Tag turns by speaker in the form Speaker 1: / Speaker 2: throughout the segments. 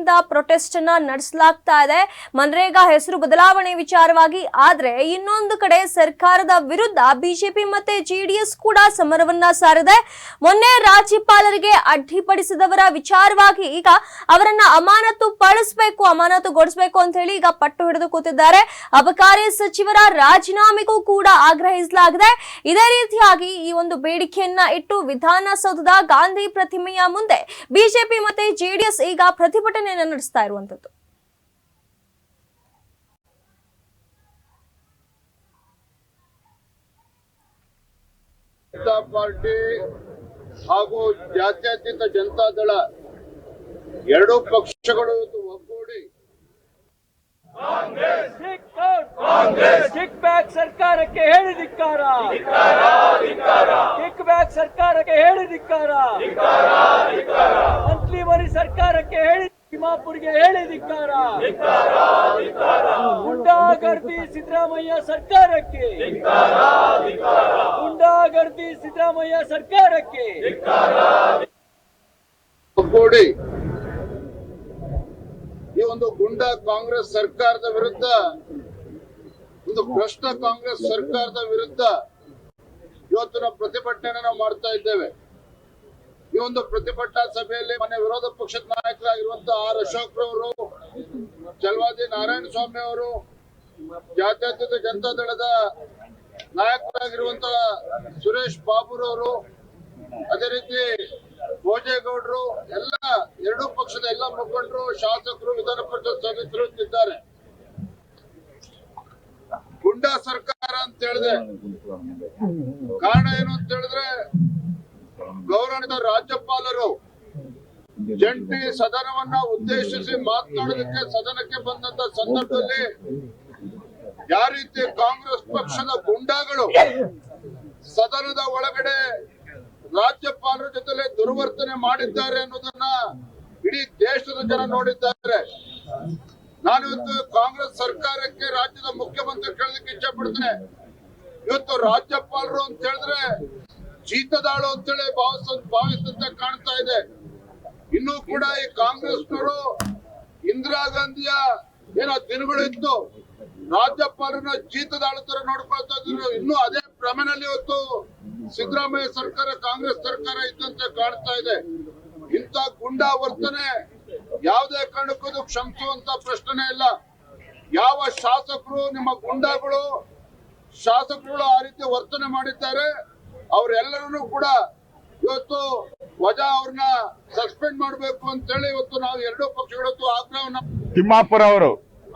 Speaker 1: ವತಿಯಿಂದ ಪ್ರೊಟೆಸ್ಟ್ ಅನ್ನ ನಡೆಸಲಾಗ್ತಾ ಇದೆ ಮನ್ರೇಗಾ ಹೆಸರು ಬದಲಾವಣೆ ವಿಚಾರವಾಗಿ. ಆದ್ರೆ ಇನ್ನೊಂದು ಕಡೆ ಸರ್ಕಾರದ ವಿರುದ್ಧ ಬಿಜೆಪಿ ಮತ್ತೆ ಜೆಡಿಎಸ್ ಕೂಡ ಸಮರವನ್ನ ಸಾರಿದೆ. ಮೊನ್ನೆ ರಾಜ್ಯಪಾಲರಿಗೆ ಅಡ್ಡಿಪಡಿಸಿದವರ ವಿಚಾರವಾಗಿ ಈಗ ಅವರನ್ನ ಅಮಾನತುಗೊಳಿಸಬೇಕು ಅಂತ ಹೇಳಿ ಈಗ ಪಟ್ಟು ಹಿಡಿದು ಕೂತಿದ್ದಾರೆ. ಅಬಕಾರಿ ಸಚಿವರ ರಾಜೀನಾಮೆಗೂ ಕೂಡ ಆಗ್ರಹಿಸಲಾಗಿದೆ. ಇದೇ ರೀತಿಯಾಗಿ ಈ ಒಂದು ಬೇಡಿಕೆಯನ್ನ ಇಟ್ಟು ವಿಧಾನಸೌಧದ ಗಾಂಧಿ ಪ್ರತಿಮೆಯ ಮುಂದೆ ಬಿಜೆಪಿ ಮತ್ತೆ ಜೆಡಿಎಸ್ ಈಗ ಪ್ರತಿಭಟನೆಯನ್ನು ನಡೆಸ್ತಾ ಇರುವಂತದ್ದು.
Speaker 2: ಜನತಾ ಪಾರ್ಟಿ ಹಾಗೂ ಜಾತ್ಯತೀತ ಜನತಾದಳ ಎರಡೂ ಪಕ್ಷಗಳು ಒಗ್ಗೂಡಿ
Speaker 3: ಕಿಕ್ ಬ್ಯಾಕ್ ಸರ್ಕಾರಕ್ಕೆ ಹೇಳಿ ಧಿಕ್ಕಾರ, ಕಿಕ್ ಬ್ಯಾಕ್ ಸರ್ಕಾರಕ್ಕೆ ಹೇಳಿ ಧಿಕ್ಕಾರ, ಮಂತ್ಲಿ ಮರಿ ಸರ್ಕಾರಕ್ಕೆ ಹೇಳಿ, ತಿಮ್ಮಾಪುರ್ಗೆ ಹೇಳಿ ಧಿಕ್ಕಾರ, ಗುಂಡಾಗರ್ದಿ ಸಿದ್ದರಾಮಯ್ಯ ಸರ್ಕಾರಕ್ಕೆ, ಗುಂಡಾಗರ್ದಿ ಸಿದ್ದರಾಮಯ್ಯ ಸರ್ಕಾರಕ್ಕೆ
Speaker 2: ಒಗ್ಗೂಡಿ ಈ ಒಂದು ಗುಂಡಾ ಕಾಂಗ್ರೆಸ್ ಸರ್ಕಾರದ ವಿರುದ್ಧ, ಒಂದು ಭ್ರಷ್ಟ ಕಾಂಗ್ರೆಸ್ ಸರ್ಕಾರದ ವಿರುದ್ಧ ಇವತ್ತು ನಾವು ಪ್ರತಿಭಟನೆಯನ್ನು ನಾವು ಮಾಡ್ತಾ ಇದ್ದೇವೆ. ಈ ಒಂದು ಪ್ರತಿಭಟನಾ ಸಭೆಯಲ್ಲಿ ಮನೆ ವಿರೋಧ ಪಕ್ಷದ ನಾಯಕರಾಗಿರುವಂತಹ ಆರ್ ಅಶೋಕ್ ರವರು, ಚಲವಾದಿ ನಾರಾಯಣ ಸ್ವಾಮಿ ಅವರು, ಜಾತ್ಯತೀತ ಜನತಾದಳದ ನಾಯಕರಾಗಿರುವಂತಹ ಸುರೇಶ್ ಬಾಬುರವರು, ಅದೇ ರೀತಿ ಭೋಜೇಗೌಡರು, ಎಲ್ಲ ಎರಡೂ ಪಕ್ಷದ ಎಲ್ಲ ಮುಖಂಡರು, ಶಾಸಕರು, ವಿಧಾನ ಪರಿಷತ್ ಸದಸ್ಯರು ಇದ್ದಾರೆ. ಗುಂಡಾ ಸರ್ಕಾರ ಅಂತ ಹೇಳಿದ್ರೆ ಕಾರಣ ಏನು ಅಂತ ಹೇಳಿದ್ರೆ, ಗೌರವದ ರಾಜ್ಯಪಾಲರು ಜಂಟಿ ಸದನವನ್ನ ಉದ್ದೇಶಿಸಿ ಮಾತನಾಡೋದಕ್ಕೆ ಸದನಕ್ಕೆ ಬಂದಂತ ಸಂದರ್ಭದಲ್ಲಿ ಯಾವ ರೀತಿ ಕಾಂಗ್ರೆಸ್ ಪಕ್ಷದ ಗುಂಡಾಗಳು ಸದನದ ಒಳಗಡೆ ರಾಜ್ಯಪಾಲರ ಜೊತೆ ದುರ್ವರ್ತನೆ ಮಾಡಿದ್ದಾರೆ ಅನ್ನೋದನ್ನ ಇಡೀ ದೇಶದ ಜನ ನೋಡಿದ್ದಾರೆ. ನಾನು ಇವತ್ತು ಕಾಂಗ್ರೆಸ್ ಸರ್ಕಾರಕ್ಕೆ ರಾಜ್ಯದ ಮುಖ್ಯಮಂತ್ರಿ ಕೇಳೋದಕ್ಕೆ ಇಚ್ಛೆ ಪಡ್ತೇನೆ. ಇವತ್ತು ರಾಜ್ಯಪಾಲರು ಅಂತ ಹೇಳಿದ್ರೆ ಜೀತದಾಳು ಅಂತೇಳಿ ಭಾವಿಸಿದಂತೆ ಕಾಣ್ತಾ ಇದೆ. ಇನ್ನೂ ಕೂಡ ಈ ಕಾಂಗ್ರೆಸ್ನವರು ಇಂದಿರಾ ಗಾಂಧಿಯ ಏನೋ ದಿನಗಳು ಇತ್ತು, ರಾಜ್ಯಪಾಲರನ್ನ ಜೀತದಾಳು ತರ ನೋಡ್ಕೊಳ್ತಾ ಇದ್ರು. ಇನ್ನೂ ಅದೇ ಭ್ರಮೆನಲ್ಲಿ ಇವತ್ತು ಸಿದ್ದರಾಮಯ್ಯ ಸರ್ಕಾರ, ಕಾಂಗ್ರೆಸ್ ಸರ್ಕಾರ ಇದ್ದಂತೆ ಕಾಣ್ತಾ ಇದೆ. ಇಂಥ ಗುಂಡಾ ವರ್ತನೆ ಯಾವುದೇ ಕಾರಣಕ್ಕೂ ಕ್ಷಮಿಸುವಂತ ಪ್ರಶ್ನೆ ಇಲ್ಲ. ಯಾವ ಶಾಸಕರು, ನಿಮ್ಮ ಗುಂಡಾಗಳು ಶಾಸಕರು ಆ ರೀತಿ ವರ್ತನೆ ಮಾಡಿದ್ದಾರೆ, ಅವರೆಲ್ಲರೂ ಕೂಡ ಇವತ್ತು ವಜಾ ಅವ್ರನ್ನ ಸಸ್ಪೆಂಡ್ ಮಾಡಬೇಕು ಅಂತ ಹೇಳಿ ಇವತ್ತು ನಾವು ಎರಡೂ ಪಕ್ಷಗಳು ಆಗ್ರಹವನ್ನ.
Speaker 4: ತಿಮ್ಮಾಪುರ ಅವರು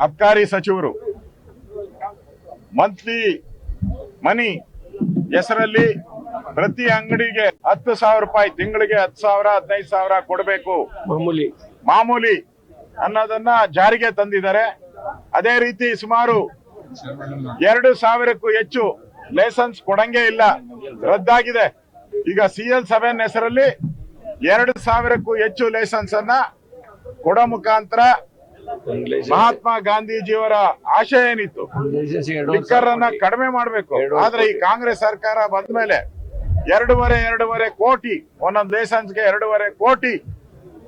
Speaker 4: ಅಬಕಾರಿ ಸಚಿವರು ಮಂತ್ಲಿ ಮನಿ ಹೆಸರಲ್ಲಿ ಪ್ರತಿ ಅಂಗಡಿಗೆ 10,000 ರೂಪಾಯಿ, ತಿಂಗಳಿಗೆ 10,000 15,000 ಕೊಡಬೇಕು ಮಾಮೂಲಿ ಅನ್ನೋದನ್ನ ಜಾರಿಗೆ ತಂದಿದ್ದಾರೆ. ಅದೇ ರೀತಿ ಸುಮಾರು 2,000ಕ್ಕೂ ಹೆಚ್ಚು ಲೈಸೆನ್ಸ್ ಕೊಡಂಗೆ ಇಲ್ಲ, ರದ್ದಾಗಿದೆ. ಈಗ CL7 ಹೆಸರಲ್ಲಿ 2,000ಕ್ಕೂ ಹೆಚ್ಚು ಲೈಸೆನ್ಸ್ ಅನ್ನ ಕೊಡೋ ಮುಖಾಂತರ ಮಹಾತ್ಮ ಗಾಂಧೀಜಿಯವರ ಆಶಯ ಏನಿತ್ತು, ಲಿಕ್ಕರ್ ಅನ್ನ ಕಡಿಮೆ ಮಾಡಬೇಕು. ಆದ್ರೆ ಈ ಕಾಂಗ್ರೆಸ್ ಸರ್ಕಾರ ಬಂದ ಮೇಲೆ 2.5 ಕೋಟಿ, ಒಂದೊಂದು ಲೈಸೆನ್ಸ್ಗೆ 2.5 ಕೋಟಿ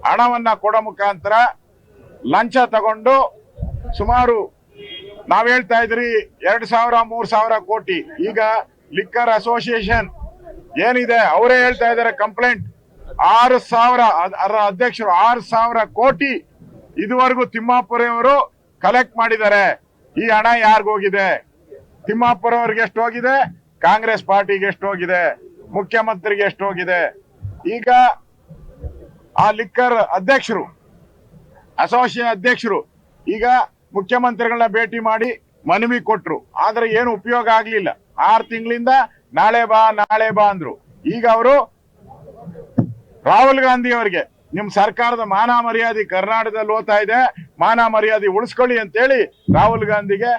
Speaker 4: ಹಣವನ್ನ ಕೊಡೋ ಮುಖಾಂತರ ಲಂಚ ತಗೊಂಡು ಸುಮಾರು ನಾವ್ ಹೇಳ್ತಾ ಇದ್ರಿ 2,000-3,000 ಕೋಟಿ. ಈಗ ಲಿಕ್ಕರ್ ಅಸೋಸಿಯೇಷನ್ ಏನಿದೆ ಅವರೇ ಹೇಳ್ತಾ ಇದ್ದಾರೆ ಕಂಪ್ಲೇಂಟ್, 6,000 ಅಧ್ಯಕ್ಷರು 6,000 ಕೋಟಿ ಇದುವರೆಗೂ ತಿಮ್ಮಾಪುರ ಅವರು ಕಲೆಕ್ಟ್ ಮಾಡಿದ್ದಾರೆ. ಈ ಹಣ ಯಾರಿಗೋಗಿದೆ? ತಿಮ್ಮಾಪುರ ಅವ್ರಿಗೆ ಎಷ್ಟು ಹೋಗಿದೆ, ಕಾಂಗ್ರೆಸ್ ಪಾರ್ಟಿಗೆ ಎಷ್ಟು ಹೋಗಿದೆ, ಮುಖ್ಯಮಂತ್ರಿಗೆ ಎಷ್ಟು ಹೋಗಿದೆ? ಈಗ ಆ ಲಿಕ್ಕರ್ ಅಧ್ಯಕ್ಷರು, ಅಸೋಸಿಯೇಷನ್ ಅಧ್ಯಕ್ಷರು ಈಗ ಮುಖ್ಯಮಂತ್ರಿಗಳನ್ನ ಭೇಟಿ ಮಾಡಿ ಮನವಿ ಕೊಟ್ರು. ಆದ್ರೆ ಏನು ಉಪಯೋಗ ಆಗ್ಲಿಲ್ಲ. 6 ತಿಂಗಳಿಂದ ನಾಳೆ ಬಾ ಅಂದ್ರು. ಈಗ ಅವರು ರಾಹುಲ್ ಗಾಂಧಿ ಅವರಿಗೆ, ನಿಮ್ ಸರ್ಕಾರದ ಮಾನ ಮರ್ಯಾದೆ ಕರ್ನಾಟಕದಲ್ಲಿ ಹೋಗ್ತಾ ಇದೆ, ಮಾನ ಮರ್ಯಾದೆ ಉಳಿಸ್ಕೊಳ್ಳಿ ಅಂತೇಳಿ ರಾಹುಲ್ ಗಾಂಧಿಗೆ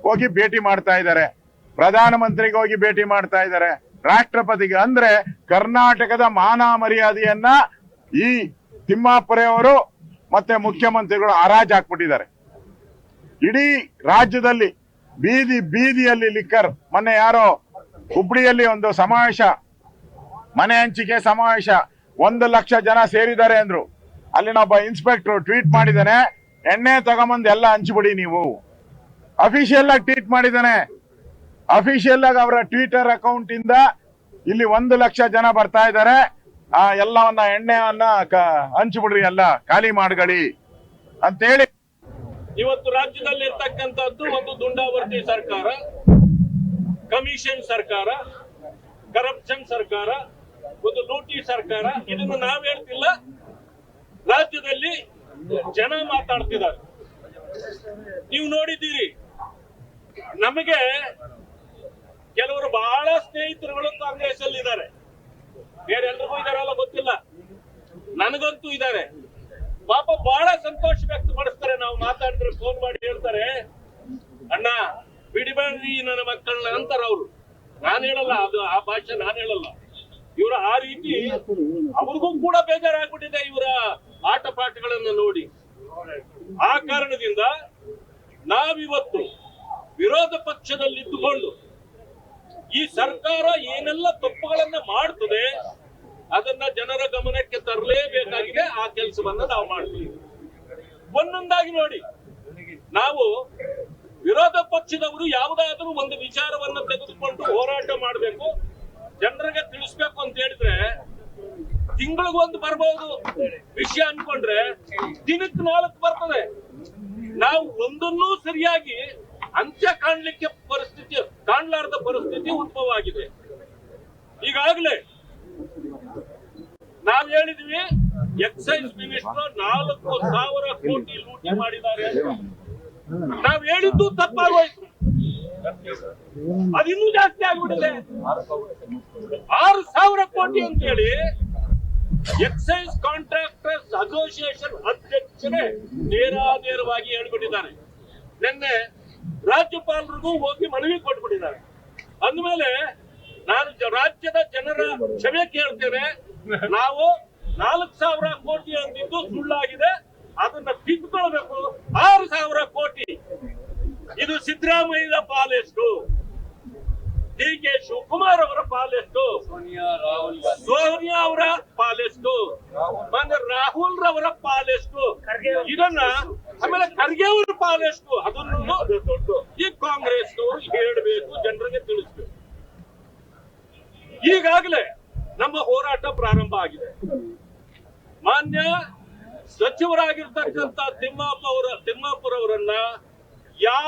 Speaker 4: ಹೋಗಿ ಭೇಟಿ ಮಾಡ್ತಾ ಇದ್ದಾರೆ, ಪ್ರಧಾನಮಂತ್ರಿಗೆ ಹೋಗಿ ಭೇಟಿ ಮಾಡ್ತಾ ಇದ್ದಾರೆ, ರಾಷ್ಟ್ರಪತಿಗೆ. ಅಂದ್ರೆ ಕರ್ನಾಟಕದ ಮಾನ ಮರ್ಯಾದೆಯನ್ನ ಈ ತಿಮ್ಮಾಪುರ ಅವರು ಮತ್ತೆ ಮುಖ್ಯಮಂತ್ರಿಗಳು ಹರಾಜ್ ಹಾಕ್ಬಿಟ್ಟಿದ್ದಾರೆ. ಇಡೀ ರಾಜ್ಯದಲ್ಲಿ ಬೀದಿಯಲ್ಲಿ ಲಿಕ್ಕರ್. ಮೊನ್ನೆ ಯಾರೋ ಹುಬ್ಳಿಯಲ್ಲಿ ಒಂದು ಸಮಾವೇಶ, ಮನೆ ಹಂಚಿಕೆ ಸಮಾವೇಶ, 1 ಲಕ್ಷ ಜನ ಸೇರಿದ್ದಾರೆ ಅಂದ್ರು. ಅಲ್ಲಿನೊಬ್ಬ ಇನ್ಸ್ಪೆಕ್ಟರ್ ಟ್ವೀಟ್ ಮಾಡಿದ್ದಾನೆ, ಎಣ್ಣೆ ತಗೊಂಬಂದ್ ಎಲ್ಲ ಹಂಚ್ಬಿಡಿ ನೀವು. ಅಫಿಷಿಯಲ್ ಆಗಿ ಟ್ವೀಟ್ ಮಾಡಿದ್ದಾನೆ. ಅಫಿಷಿಯಲ್ ಆಗಿ ಅವರ ಟ್ವಿಟರ್ ಅಕೌಂಟ್ ಇಂದ ಇಲ್ಲಿ 1 ಲಕ್ಷ ಜನ ಬರ್ತಾ ಇದ್ದಾರೆ, ಆ ಎಲ್ಲವನ್ನ ಎಣ್ಣೆಯನ್ನ ಹಂಚ್ಬಿಡ್ರಿ, ಎಲ್ಲ ಖಾಲಿ ಮಾಡ್ಗಳಿ ಅಂತೇಳಿ.
Speaker 5: ಇವತ್ತು ರಾಜ್ಯದಲ್ಲಿ ಇರ್ತಕ್ಕಂಥದ್ದು ಒಂದು ದುಂಡಾವರ್ತಿ ಸರ್ಕಾರ, ಕಮಿಷನ್ ಸರ್ಕಾರ, ಕರಪ್ಷನ್ ಸರ್ಕಾರ, ಒಂದು ಲೂಟಿ ಸರ್ಕಾರ. ಇದನ್ನು ನಾವ್ ಹೇಳ್ತಿಲ್ಲ, ರಾಜ್ಯದಲ್ಲಿ ಜನ ಮಾತಾಡ್ತಿದ್ದಾರೆ. ನೀವು ನೋಡಿದ್ದೀರಿ, ನಮಗೆ ಕೆಲವರು ಬಹಳ ಸ್ನೇಹಿತರುಗಳು ಕಾಂಗ್ರೆಸ್ ಅಲ್ಲಿ ಇದ್ದಾರೆ, ಬೇರೆ ಎಲ್ರಿಗೂ ಇದಾರಲ್ಲ ಗೊತ್ತಿಲ್ಲ, ನನಗಂತೂ ಇದ್ದಾರೆ. ಪಾಪ ಬಹಳ ಸಂತೋಷ ವ್ಯಕ್ತಪಡಿಸ್ತಾರೆ. ನಾವು ಮಾತಾಡಿದ್ರೆ ಫೋನ್ ಮಾಡಿ ಹೇಳ್ತಾರೆ, ಅಣ್ಣ ಬಿಡಿಬೇಡ್ರಿ ನನ್ನ ಮಕ್ಕಳನ್ನ ಅಂತಾರ ಅವರು. ನಾನ್ ಹೇಳಲ್ಲ, ಅದು ಆ ಭಾಷೆ ನಾನ್ ಹೇಳಲ್ಲ. ಇವರ ಆ ರೀತಿ ಅವ್ರಿಗೂ ಕೂಡ ಬೇಜಾರಾಗ್ಬಿಟ್ಟಿದೆ ಇವರ ಆಟ ಪಾಠಗಳನ್ನ ನೋಡಿ. ಆ ಕಾರಣದಿಂದ ನಾವಿವತ್ತು ವಿರೋಧ ಪಕ್ಷದಲ್ಲಿದ್ದುಕೊಂಡು ಈ ಸರ್ಕಾರ ಏನೆಲ್ಲ ತಪ್ಪುಗಳನ್ನ ಮಾಡ್ತದೆ ಅದನ್ನ ಜನರ ಗಮನಕ್ಕೆ ತರಲೇಬೇಕಾಗಿದೆ. ಆ ಕೆಲಸವನ್ನ ನಾವು ಮಾಡ್ತೀವಿ. ಒಂದೊಂದಾಗಿ ನೋಡಿ, ನಾವು ವಿರೋಧ ಪಕ್ಷದವರು ಯಾವುದಾದ್ರೂ ಒಂದು ವಿಚಾರವನ್ನ ತೆಗೆದುಕೊಂಡು ಹೋರಾಟ ಮಾಡಬೇಕು, ಜನರಿಗೆ ತಿಳಿಸ್ಬೇಕು ಅಂತ ಹೇಳಿದ್ರೆ ತಿಂಗಳಿಗೊಂದು ಬರ್ಬೋದು ವಿಷಯ ಅನ್ಕೊಂಡ್ರೆ ದಿನಕ್ಕೆ 4 ಬರ್ತದೆ. ನಾವು ಒಂದನ್ನೂ ಸರಿಯಾಗಿ ಅಂತ್ಯ ಕಾಣ್ಲಿಕ್ಕೆ ಕಾಣ್ಲಾರ್ದ ಪರಿಸ್ಥಿತಿ ಉದ್ಭವ ಆಗಿದೆ. ಈಗಾಗಲೇ ನಾವ್ ಹೇಳಿದ್ವಿ, ಎಕ್ಸೈಸ್ ಮಿನಿಸ್ಟರ್ 4,000 ಕೋಟಿ ಲೂಟಿ ಮಾಡಿದ್ದಾರೆ. ನಾವ್ ಹೇಳಿದ್ದು ತಪ್ಪಾಗೋಯ್ತು, ಅದಿನ್ನೂ ಜಾಸ್ತಿ ಆಗ್ಬಿಟ್ಟಿದೆ. 6,000 ಕೋಟಿ ಅಂತ ಹೇಳಿ ಎಕ್ಸೈಸ್ ಕಾಂಟ್ರಾಕ್ಟರ್ಸ್ ಅಸೋಸಿಯೇಷನ್ ಅಧ್ಯಕ್ಷರೇ ನೇರಾನೇರವಾಗಿ ಹೇಳ್ಬಿಟ್ಟಿದ್ದಾರೆ. ನಿನ್ನೆ ರಾಜ್ಯಪಾಲರಿಗೂ ಹೋಗಿ ಮನವಿ ಕೊಟ್ಬಿಟ್ಟಿದ್ದಾರೆ. ಅಂದ್ಮೇಲೆ ನಾನು ರಾಜ್ಯದ ಜನರ ಕ್ಷಮೆ ಕೇಳ್ತೇನೆ. ನಾವು 4,000 ಕೋಟಿ ಅಂದಿದ್ದು ಸುಳ್ಳಾಗಿದೆ, ಅದನ್ನ ತಿದ್ದುಕೊಳ್ಬೇಕು. 6,000 ಕೋಟಿ ಇದು ಸಿದ್ದರಾಮಯ್ಯ ಪಾಲೆಷ್ಟು, ಡಿ.ಕೆ. ಶಿವಕುಮಾರ್ ಅವರ ಪಾಲೆಷ್ಟು, ಸೋನಿಯಾ ಅವರ ಪಾಲೆಷ್ಟು, ಮತ್ತೆ ರಾಹುಲ್ ರವರ ಪಾಲೆಷ್ಟು, ಇದನ್ನ ಆಮೇಲೆ ಖರ್ಗೆ ಅವರ ಪಾಲೆಷ್ಟು, ಅದನ್ನು ಈ ಕಾಂಗ್ರೆಸ್ ಅವರು ಹೇಳಬೇಕು, ಜನರಿಗೆ ತಿಳಿಸ್ಬೇಕು. ಈಗಾಗಲೇ ನಮ್ಮ ಹೋರಾಟ ಪ್ರಾರಂಭ ಆಗಿದೆ. ಮಾನ್ಯ ಸಚಿವರಾಗಿರ್ತಕ್ಕಂಥ ತಿಮ್ಮಾಪುರವರನ್ನ ಯಾವ